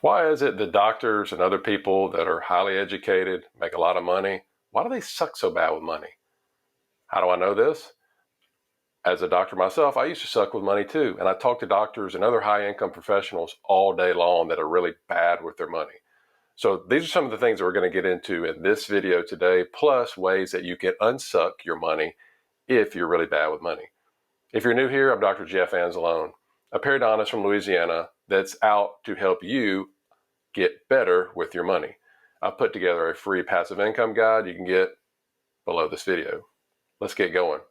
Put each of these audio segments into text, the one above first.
Why is it that doctors and other people that are highly educated, make a lot of money, why do they suck so bad with money? How do I know this? As a doctor myself, I used to suck with money too. And I talk to doctors and other high income professionals all day long that are really bad with their money. So these are some of the things that we're going to get into in this video today, plus ways that you can unsuck your money if you're really bad with money. If you're new here, I'm Dr. Jeff Anzalone, a periodontist from Louisiana that's out to help you get better with your money. I've put together a free passive income guide you can get below this video. Let's get going.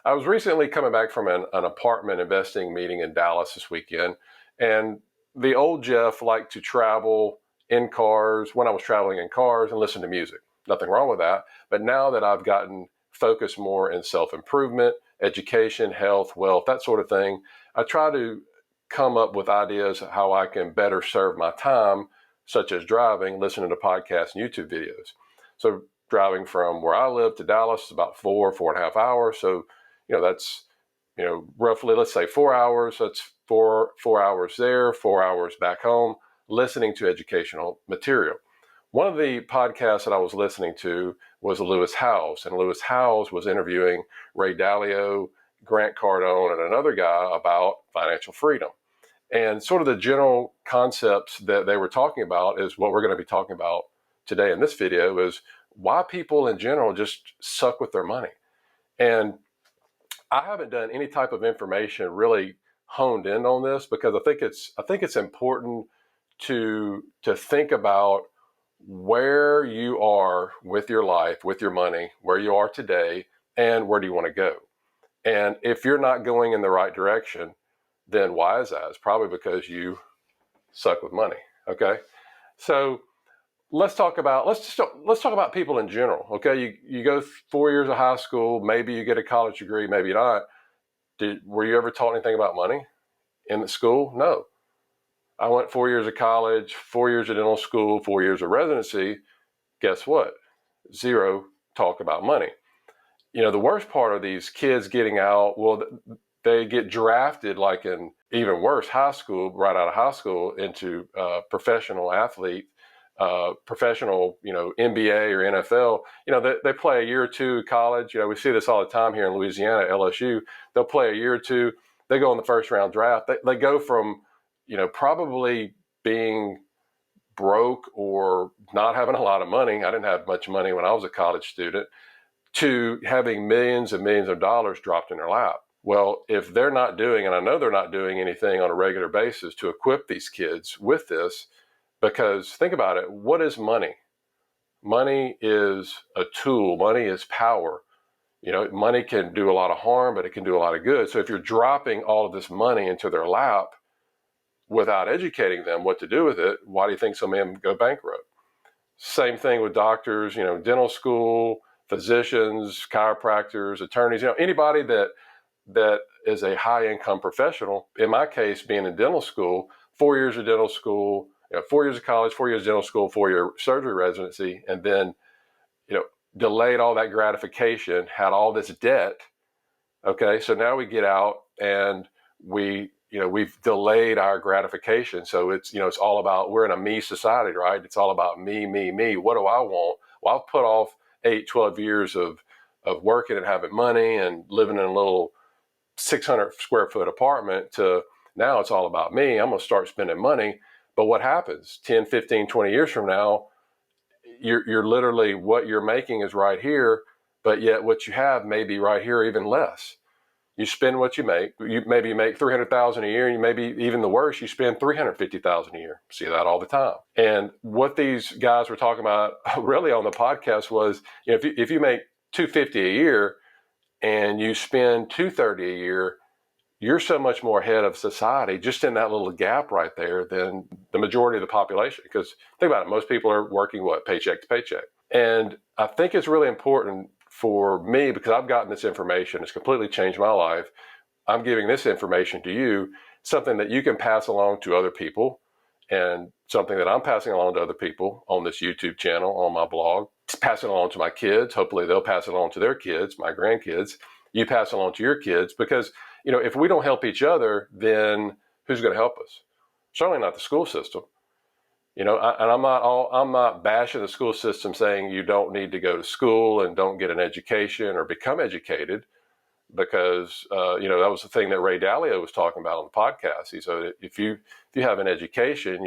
I was recently coming back from an apartment investing meeting in Dallas this weekend, and the old Jeff liked to travel in cars when I was traveling in cars and listen to music. Nothing wrong with that. But now that I've gotten focused more in self-improvement, education, health, wealth, that sort of thing, I try to come up with ideas of how I can better serve my time, such as driving, listening to podcasts, and YouTube videos. So driving from where I live to Dallas is about 4.5 hours. So, that's, roughly, let's say 4 hours. That's four hours there, 4 hours back home, listening to educational material. One of the podcasts that I was listening to was Lewis Howes, and Lewis Howes was interviewing Ray Dalio, Grant Cardone, and another guy about financial freedom. And sort of the general concepts that they were talking about is what we're going to be talking about today in this video, is why people in general just suck with their money. And I haven't done any type of information really honed in on this because I think it's important to think about where you are with your life, with your money, where you are today, and where do you want to go. And if you're not going in the right direction, then why is that? It's probably because you suck with money. Okay, so let's talk about people in general. Okay, you go 4 years of high school, maybe you get a college degree, maybe not. Were you ever taught anything about money in the school? No. I went 4 years of college, 4 years of dental school, 4 years of residency. Guess what? Zero talk about money. The worst part of these kids getting out, well, they get drafted like in even worse, high school, right out of high school into professional athlete, professional, NBA or NFL. They play a year or two college. We see this all the time here in Louisiana at LSU. They'll play a year or two. They go in the first round draft. They go from, probably being broke or not having a lot of money. I didn't have much money when I was a college student, to having millions and millions of dollars dropped in their lap. Well, if they're not doing, and I know they're not doing anything on a regular basis to equip these kids with this, because think about it, what is money? Money is a tool. Money is power. Money can do a lot of harm, but it can do a lot of good. So if you're dropping all of this money into their lap without educating them what to do with it, why do you think so many of them go bankrupt? Same thing with doctors, dental school, physicians, chiropractors, attorneys, anybody that is a high income professional. In my case, being in dental school, 4 years of dental school, 4 years of college, 4 years of dental school, 4-year surgery residency, and then, delayed all that gratification, had all this debt. Okay, so now we get out and we've delayed our gratification. So it's all about, we're in a me society, right? It's all about me, me, me. What do I want? Well, I've put off 8, 12 years of working and having money and living in a little 600 square foot apartment to now it's all about me. I'm going to start spending money. But what happens 10, 15, 20 years from now, you're literally, what you're making is right here, but yet what you have may be right here, even less. You spend what you make. You maybe make $300,000 a year, and you maybe, even the worst, you spend $350,000 a year. See that all the time. And what these guys were talking about really on the podcast was, if you make $250 a year and you spend $230 a year, you're so much more ahead of society just in that little gap right there than the majority of the population. Because think about it, most people are working paycheck to paycheck. And I think it's really important for me, because I've gotten this information, it's completely changed my life. I'm giving this information to you, something that you can pass along to other people, and something that I'm passing along to other people on this YouTube channel, on my blog, pass it along to my kids. Hopefully they'll pass it along to their kids, my grandkids. You pass it along to your kids, because if we don't help each other, then who's going to help us? Certainly not the school system. And I'm not bashing the school system saying you don't need to go to school and don't get an education or become educated, because that was the thing that Ray Dalio was talking about on the podcast. He said if you have an education,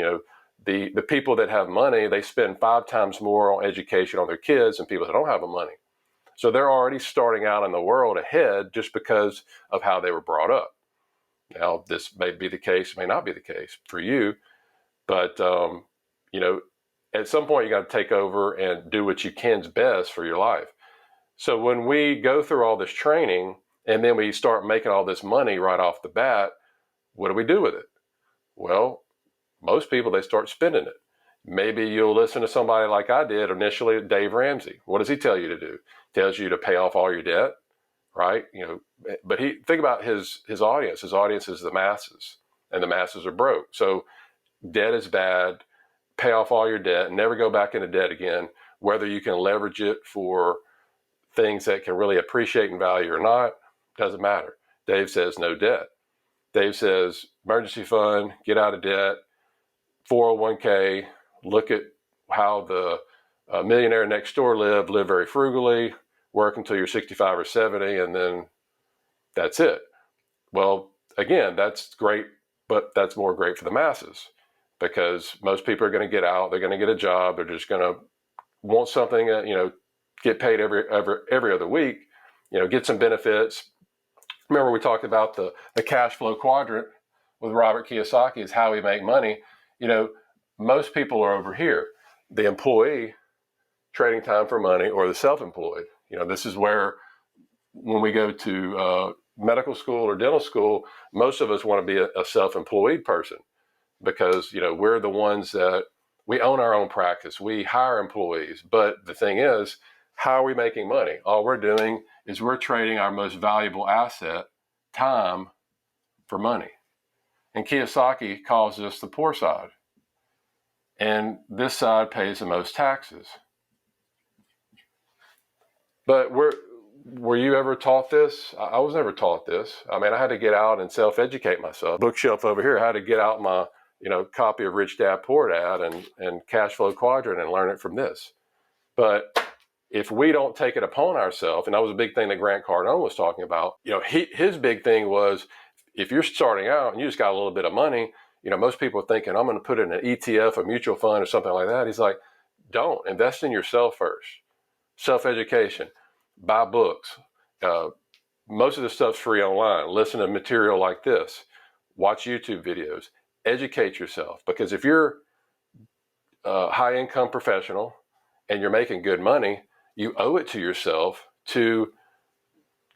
the people that have money, they spend 5 times more on education on their kids than people that don't have the money. So they're already starting out in the world ahead just because of how they were brought up. Now, this may be the case, may not be the case for you, but at some point you got to take over and do what you can's best for your life. So when we go through all this training and then we start making all this money right off the bat, what do we do with it? Well, most people, they start spending it. Maybe you'll listen to somebody like I did initially, Dave Ramsey. What does he tell you to do? He tells you to pay off all your debt, right? But think about his audience. His audience is the masses, and the masses are broke. So debt is bad. Pay off all your debt. Never go back into debt again. Whether you can leverage it for things that can really appreciate in value or not, doesn't matter. Dave says no debt. Dave says emergency fund, get out of debt, 401k, look at how the millionaire next door live very frugally, work until you're 65 or 70, and then that's it. Well, again, that's great, but that's more great for the masses, because most people are going to get out, they're going to get a job, they're just going to want something, get paid every other week, get some benefits. Remember, we talked about the cash flow quadrant with Robert Kiyosaki, is how we make money. Most people are over here, the employee, trading time for money, or the self-employed. This is where, when we go to medical school or dental school, most of us want to be a self-employed person, because we're the ones that we own our own practice. We hire employees, but the thing is, how are we making money? All we're doing is we're trading our most valuable asset, time, for money. And Kiyosaki calls this the poor side. And this side pays the most taxes. But were you ever taught this? I was never taught this. I had to get out and self-educate myself. Bookshelf over here, I had to get out my copy of Rich Dad Poor Dad and Cash Flow Quadrant and learn it from this. But if we don't take it upon ourselves, and that was a big thing that Grant Cardone was talking about, his big thing was, if you're starting out and you just got a little bit of money, most people are thinking, I'm going to put it in an ETF, a mutual fund, or something like that. He's like, don't. Invest in yourself first. Self-education. Buy books. Most of the stuff's free online. Listen to material like this. Watch YouTube videos. Educate yourself. Because if you're a high-income professional and you're making good money, you owe it to yourself to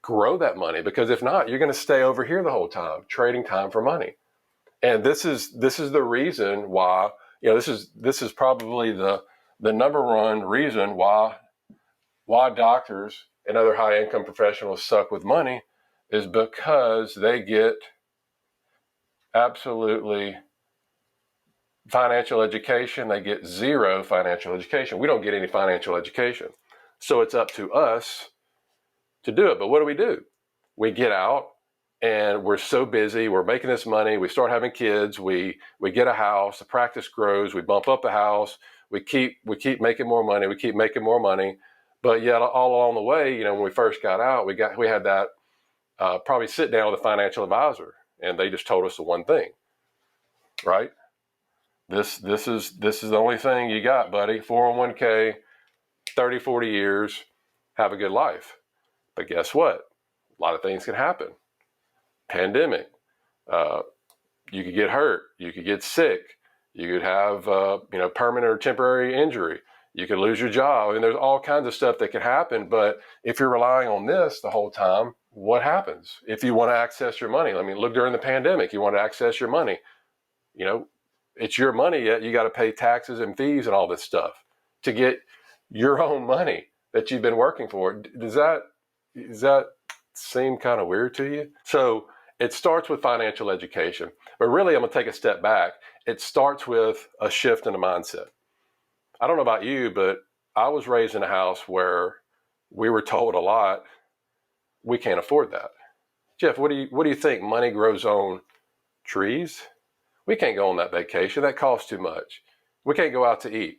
grow that money. Because if not, you're going to stay over here the whole time, trading time for money. And this is the reason why, this is probably the number one reason why doctors and other high income professionals suck with money, is because they get absolutely financial education. They get zero financial education. We don't get any financial education. So it's up to us to do it. But what do? We get out and we're so busy. We're making this money. We start having kids. We get a house. The practice grows. We bump up the house. We keep making more money. We keep making more money. But yet, all along the way, when we first got out, we had that probably sit down with a financial advisor, and they just told us the one thing, right? This is the only thing you got, buddy. 401k, 30, 40 years, have a good life. But guess what? A lot of things can happen. Pandemic. You could get hurt. You could get sick. You could have permanent or temporary injury. You could lose your job. And there's all kinds of stuff that can happen. But if you're relying on this the whole time, what happens? If you want to access your money, look, during the pandemic, you want to access your money. It's your money, yet you got to pay taxes and fees and all this stuff to get your own money that you've been working for. Does that seem kind of weird to you? So it starts with financial education. But really, I'm going to take a step back. It starts with a shift in the mindset. I don't know about you, but I was raised in a house where we were told a lot, we can't afford that. Jeff, what do you think? Money grows on trees? We can't go on that vacation. That costs too much. We can't go out to eat.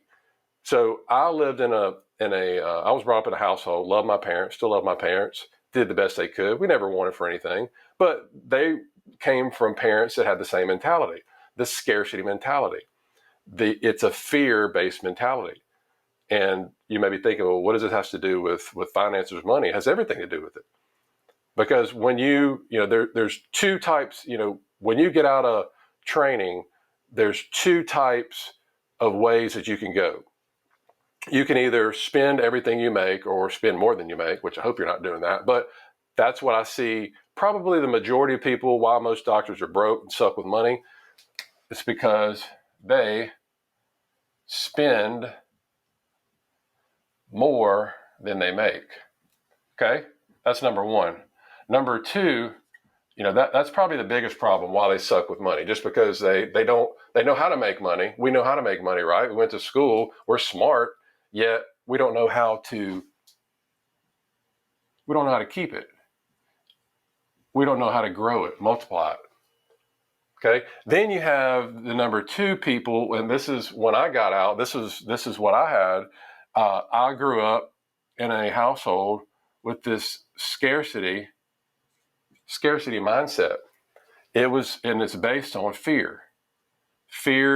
So I lived I was brought up in a household, loved my parents, still love my parents, did the best they could. We never wanted for anything, but they came from parents that had the same mentality, the scarcity mentality. It's a fear-based mentality. And you may be thinking, well, what does it have to do with finances, money? It has everything to do with it. Because when there's two types, when you get out of training, there's two types of ways that you can go. You can either spend everything you make or spend more than you make, which I hope you're not doing that. But that's what I see probably the majority of people, why most doctors are broke and suck with money. It's because they spend more than they make. Okay? That's number one. Number two, that's probably the biggest problem why they suck with money, just because they know how to make money. We know how to make money, right? We went to school, we're smart, yet we don't know how to keep it. We don't know how to grow it, multiply it. Okay. Then you have the number two people, and this is when I got out, this is what I had. I grew up in a household with this scarcity mindset. And it's based on fear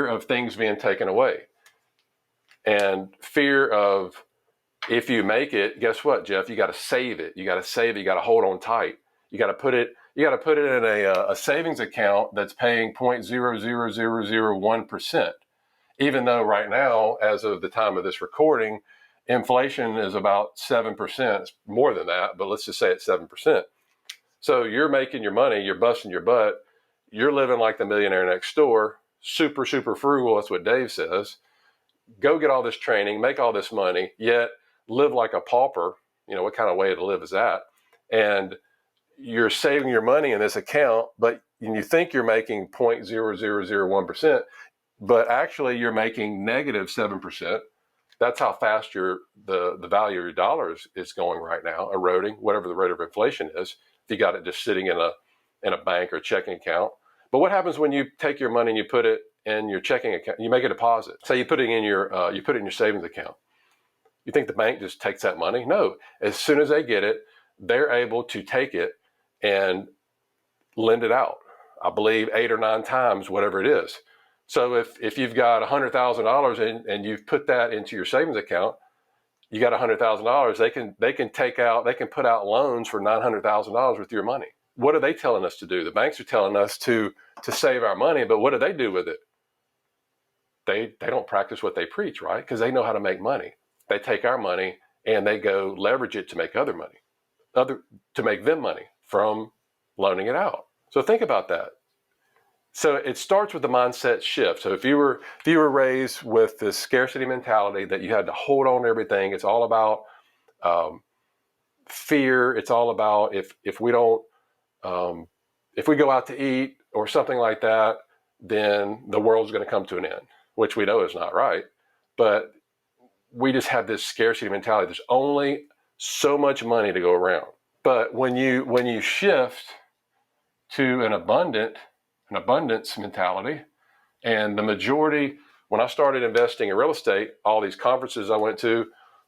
of things being taken away, and fear of, if you make it, guess what, Jeff? You got to save it. You got to hold on tight. You got to put it in a savings account that's paying 0.00001%. Even though right now, as of the time of this recording, inflation is about 7%. It's more than that, but let's just say it's 7%. So you're making your money, you're busting your butt, you're living like the millionaire next door, super, super frugal. That's what Dave says. Go get all this training, make all this money, yet live like a pauper. What kind of way to live is that? And you're saving your money in this account, but you think you're making 0.0001%, but actually you're making negative 7%. That's how fast the value of your dollars is going right now, eroding, whatever the rate of inflation is. If you got it just sitting in a bank or checking account. But what happens when you take your money and you put it in your checking account? You make a deposit. Say you put it in your savings account. You think the bank just takes that money? No. As soon as they get it, they're able to take it and lend it out. I believe 8 or 9 times, whatever it is. So if you've got $100,000 and you've put that into your savings account, you got $100,000. They can put out loans for $900,000 with your money. What are they telling us to do? The banks are telling us to save our money, but what do they do with it? They don't practice what they preach, right? Because they know how to make money. They take our money and they go leverage it to make to make them money from loaning it out. So think about that. So it starts with the mindset shift. So if you were raised with this scarcity mentality that you had to hold on to everything, it's all about fear. It's all about if we don't if we go out to eat or something like that, then the world's going to come to an end, which we know is not right. But we just have this scarcity mentality. There's only so much money to go around. But when you shift to an abundance mentality, and the majority, when I started investing in real estate, all these conferences I went to,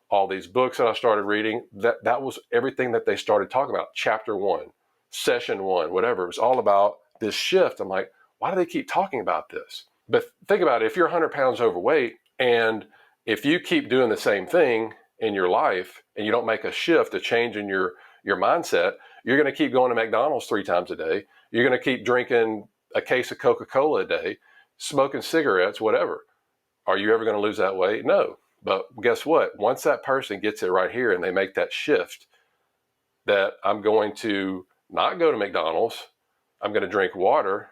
all these books that I started reading, that was everything that they started talking about. Chapter 1, session 1, whatever. It was all about this shift. I'm like, why do they keep talking about this? But think about it. If you're 100 pounds overweight, and if you keep doing the same thing in your life and you don't make a shift, a change in your mindset, you're going to keep going to McDonald's 3 times a day. You're going to keep drinking a case of Coca-Cola a day, smoking cigarettes, whatever. Are you ever going to lose that weight? No. But guess what? Once that person gets it right here and they make that shift, that I'm going to not go to McDonald's, I'm going to drink water,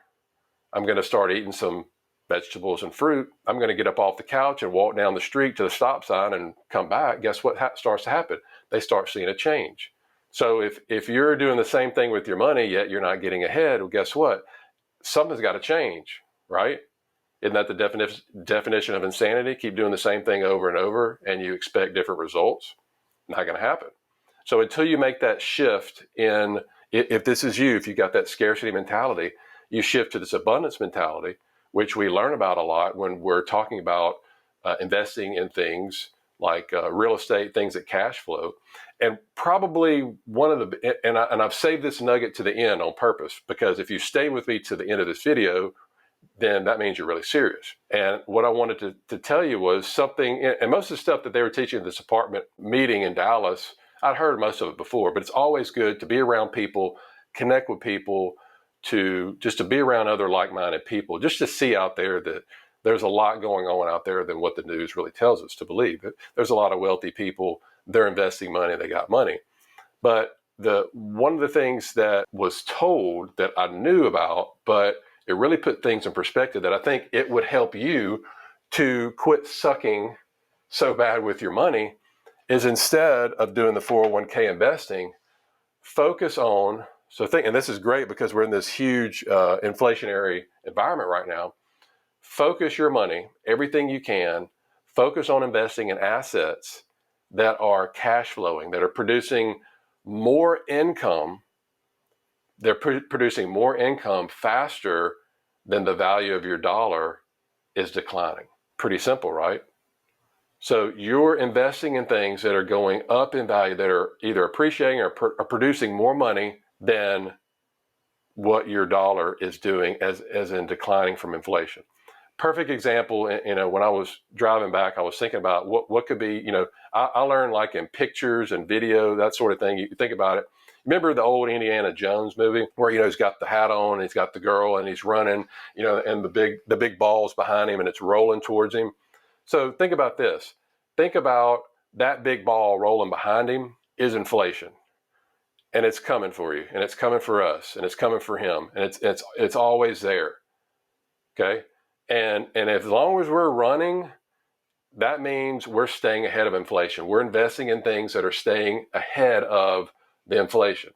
I'm going to start eating some vegetables and fruit, I'm going to get up off the couch and walk down the street to the stop sign and come back, guess what starts to happen? They start seeing a change. So if you're doing the same thing with your money, yet you're not getting ahead, well, guess what? Something's got to change, right? Isn't that the definition of insanity? Keep doing the same thing over and over and you expect different results? Not going to happen. So until you make that shift if this is you, if you got that scarcity mentality, you shift to this abundance mentality, which we learn about a lot when we're talking about investing in things like real estate, things that cash flow. And probably one of the, and I've saved this nugget to the end on purpose, because if you stay with me to the end of this video, then that means you're really serious. And what I wanted to tell you was something, and most of the stuff that they were teaching at this apartment meeting in Dallas, I'd heard most of it before, but it's always good to be around people, connect with people, to be around other like-minded people, just to see out there that there's a lot going on out there than what the news really tells us to believe. There's a lot of wealthy people, they're investing money, they got money. But one of the things that was told that I knew about, but it really put things in perspective, that I think it would help you to quit sucking so bad with your money, is instead of doing the 401k investing, focus on, and this is great because we're in this huge inflationary environment right now, focus your money, everything you can, focus on investing in assets that are cash flowing, that are producing more income. They're producing more income faster than the value of your dollar is declining. Pretty simple, right? So you're investing in things that are going up in value, that are either appreciating or are producing more money than what your dollar is doing, as in declining from inflation. Perfect example, when I was driving back, I was thinking about what could be, I learned like in pictures and video, that sort of thing. You think about it. Remember the old Indiana Jones movie where, he's got the hat on, and he's got the girl, and he's running, and the big ball's behind him and it's rolling towards him. So think about this. Think about that big ball rolling behind him is inflation. And it's coming for you, and it's coming for us, and it's coming for him, and it's always there. Okay? And as long as we're running, that means we're staying ahead of inflation. We're investing in things that are staying ahead of the inflation.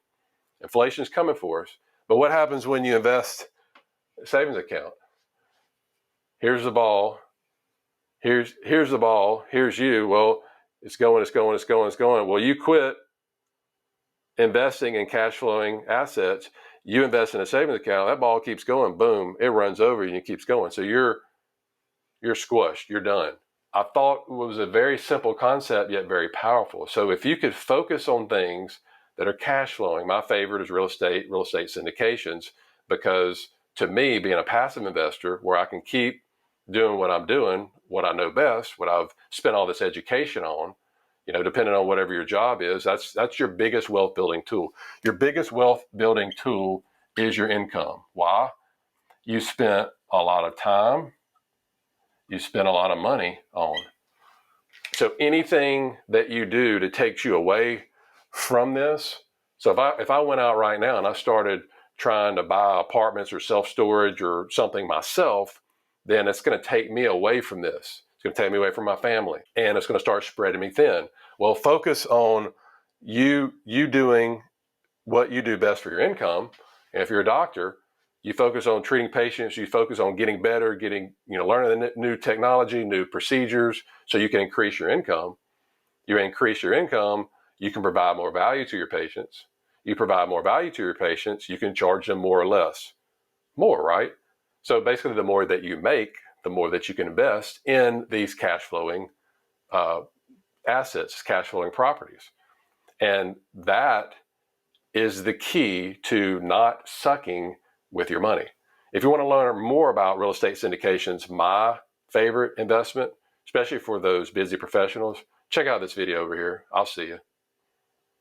Inflation is coming for us. But what happens when you invest a savings account? Here's the ball. Here's the ball. Here's you. Well, it's going. Well, you quit investing in cash flowing assets. You invest in a savings account. That ball keeps going. Boom. It runs over you and it keeps going. So you're squished. You're done. I thought it was a very simple concept, yet very powerful. So if you could focus on things that are cash flowing, my favorite is real estate syndications, because to me, being a passive investor where I can keep doing what I'm doing, what I know best, what I've spent all this education on, depending on whatever your job is, that's your biggest wealth building tool. Your biggest wealth building tool is your income. Why? You spent a lot of time, you spend a lot of money on. So anything that you do that takes you away from this. So if I went out right now and I started trying to buy apartments or self-storage or something myself, then it's going to take me away from this. It's going to take me away from my family, and it's going to start spreading me thin. Well, focus on you doing what you do best for your income. And if you're a doctor, you focus on treating patients, you focus on getting better, learning the new technology, new procedures, so you can increase your income. You increase your income, you can provide more value to your patients. You provide more value to your patients, you can charge them more or less. More, right? So basically, the more that you make, the more that you can invest in these cash flowing assets, cash flowing properties. And that is the key to not sucking with your money. If you want to learn more about real estate syndications, my favorite investment, especially for those busy professionals, check out this video over here. I'll see you.